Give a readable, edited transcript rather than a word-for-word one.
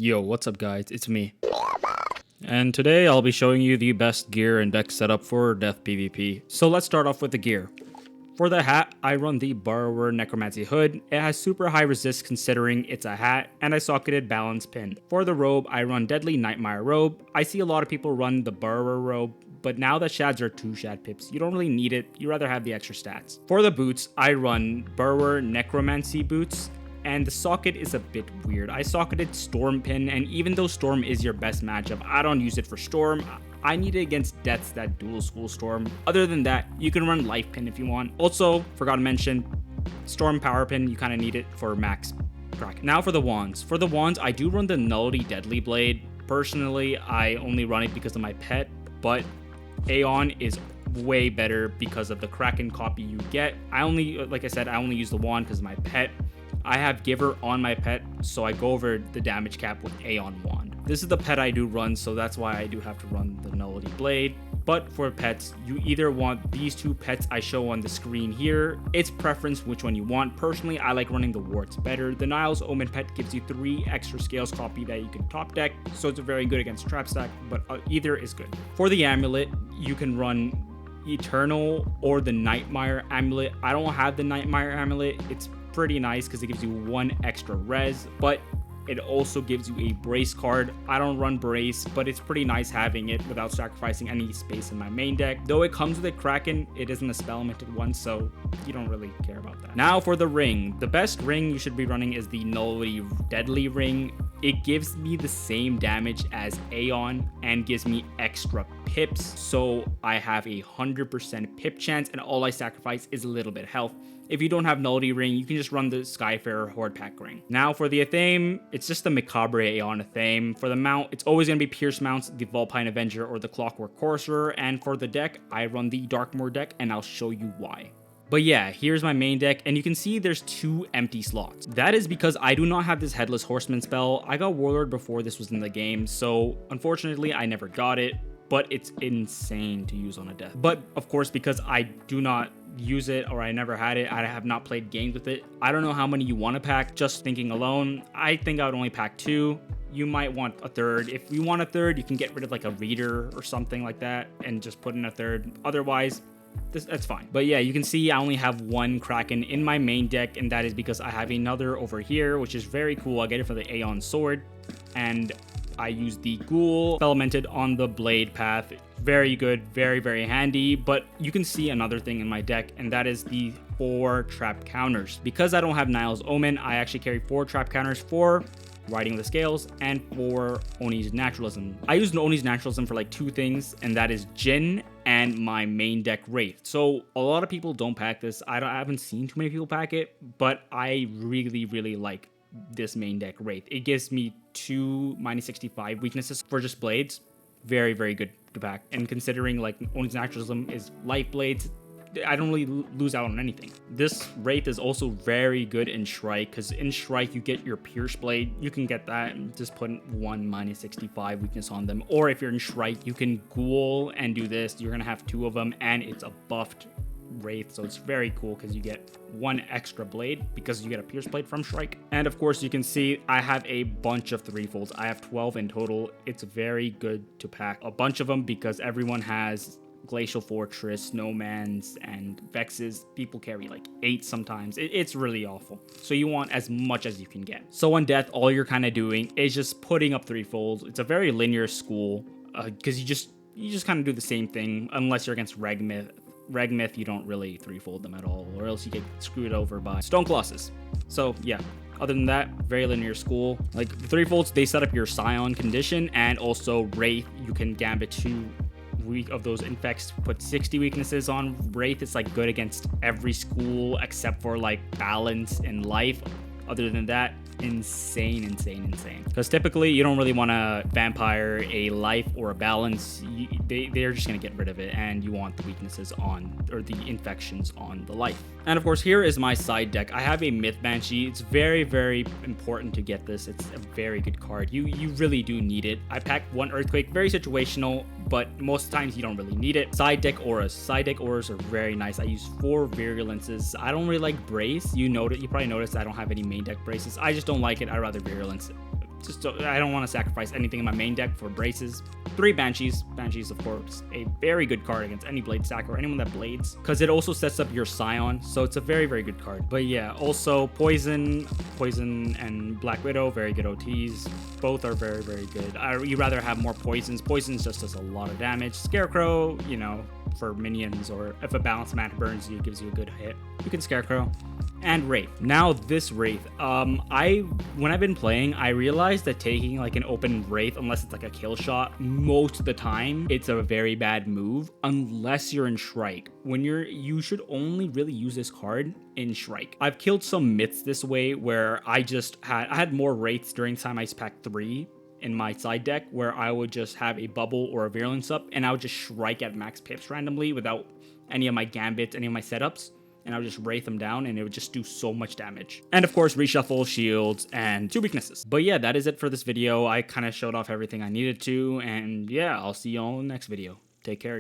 Yo, what's up guys, it's me. And today I'll be showing you the best gear and deck setup for Death PvP. So let's start off with the gear. For the hat, I run the Burrower Necromancy Hood. It has super high resist considering it's a hat, and I socketed Balance Pin. For the robe, I run Deadly Nightmare Robe. I see a lot of people run the Burrower Robe, but now that shads are 2 shad pips, you don't really need it, you rather have the extra stats. For the boots, I run Burrower Necromancy Boots, and the socket is a bit weird. I socketed Storm Pin, and even though Storm is your best matchup, I don't use it for Storm. I need it against deaths that dual school Storm. Other than that, you can run Life Pin if you want. Also, forgot to mention, Storm Power Pin, you kind of need it for max crack. Now for the wands. For the wands, I do run the Nullity Deadly Blade. Personally, I only run it because of my pet, but Aeon is way better because of the Kraken copy you get. Like I said, I only use the wand because of my pet. I have Giver on my pet, so I go over the damage cap with Aeon Wand. This is the pet I do run, so that's why I do have to run the Nullity Blade. But for pets, you either want these 2 pets I show on the screen here. It's preference which one you want. Personally, I like running the Warts better. The Nile's Omen pet gives you 3 extra scales copy that you can top deck, so it's very good against trap stack, but either is good. For the amulet, you can run Eternal or the Nightmare Amulet. I don't have the Nightmare Amulet. It's pretty nice because it gives you 1 extra res, but it also gives you a brace card. I don't run brace, but it's pretty nice having it without sacrificing any space in my main deck. Though it comes with a Kraken, it isn't a spell-limited one, so you don't really care about that. Now for the ring. The best ring you should be running is the Nullity Deadly Ring. It gives me the same damage as Aeon and gives me extra pips, so I have a 100% pip chance, and all I sacrifice is a little bit of health. If you don't have Nullity Ring, you can just run the Skyfarer Horde Pack Ring. Now for the Athame, it's just the Macabre Aeon Athame. For the mount, it's always going to be Pierce Mounts, the Vulpine Avenger, or the Clockwork Courser. And for the deck, I run the Darkmoor deck, and I'll show you why. But yeah, here's my main deck, and you can see there's 2 empty slots. That is because I do not have this Headless Horseman spell. I got Warlord before this was in the game, so unfortunately I never got it, but it's insane to use on a death. But of course, because I do not use it or I never had it, I have not played games with it. I don't know how many you want to pack. Just thinking alone, I think I would only pack 2. You might want a 3rd. If you want a 3rd, you can get rid of like a Reader or something like that and just put in a 3rd. Otherwise, that's fine. But yeah, you can see I only have 1 Kraken in my main deck, and that is because I have another over here, which is very cool. I get it for the Aeon Sword, and I use the Ghoul Elemented on the Blade Path. Very good, very, very handy. But you can see another thing in my deck, and that is the 4 trap counters. Because I don't have Nile's Omen, I actually carry 4 trap counters for Riding the Scales and for Oni's Naturalism. I use Oni's Naturalism for like 2 things, and that is Jin and my main deck Wraith. So a lot of people don't pack this. I haven't seen too many people pack it, but I really, really like this main deck Wraith. It gives me 2 -65 weaknesses for just blades. Very, very good to pack. And considering like Oni's Naturalism is life blades, I don't really lose out on anything. This Wraith is also very good in Shrike, because in Shrike you get your Pierce Blade. You can get that and just put 1 -65 weakness on them. Or if you're in Shrike, you can Ghoul and do this. You're gonna have 2 of them, and it's a buffed Wraith, so it's very cool because you get 1 extra blade because you get a Pierce Blade from Shrike. And of course, you can see I have a bunch of 3-folds. I have 12 in total. It's very good to pack a bunch of them because everyone has Glacial Fortress, Snowmans, and Vexes. People carry like 8 sometimes. It's really awful. So you want as much as you can get. So on death, all you're kind of doing is just putting up 3-folds. It's a very linear school because you just kind of do the same thing unless you're against Regmyth. Regmyth, you don't really 3-fold them at all, or else you get screwed over by Stone Colossus. So yeah, other than that, very linear school. Like the 3-folds, they set up your Scion condition, and also Wraith, you can Gambit 2 week of those infects, put 60 weaknesses on Wraith. It's like good against every school except for like balance and life. Other than that, insane. Because typically you don't really want a vampire, a life, or a balance. They're just going to get rid of it, and you want the weaknesses on, or the infections on the life. And of course, here is my side deck. I have a Myth Banshee. It's very, very important to get this. It's a very good card. You really do need it. I packed 1 Earthquake, very situational, but most times you don't really need it. Side deck auras. Side deck auras are very nice. I use 4 Virulences. I don't really like Brace. You probably noticed I don't have any main deck braces. I just don't like it. I rather Virulence I don't want to sacrifice anything in my main deck for braces. 3 Banshees. Banshees, of course, a very good card against any blade stack or anyone that blades, because it also sets up your Scion, so it's a very, very good card. But yeah, also Poison and Black Widow, very good OTs. Both are very, very good. You rather have more Poisons. Poisons just does a lot of damage. Scarecrow, you know, for minions, or if a balanced mana burns you, gives you a good hit, you can Scarecrow. And Wraith. Now this Wraith, when I've been playing, I realized that taking like an open Wraith, unless it's like a kill shot, most of the time it's a very bad move unless you're in Shrike. You should only really use this card in Shrike. I've killed some myths this way where I had more Wraiths during Time Ice Pack 3 in my side deck, where I would just have a bubble or a virulence up and I would just Shrike at max pips randomly without any of my gambits, any of my setups, and I would just Wraith them down and it would just do so much damage. And of course, reshuffle, shields, and 2 weaknesses. But yeah, that is it for this video. I kind of showed off everything I needed to, and yeah, I'll see you all in the next video. Take care, guys.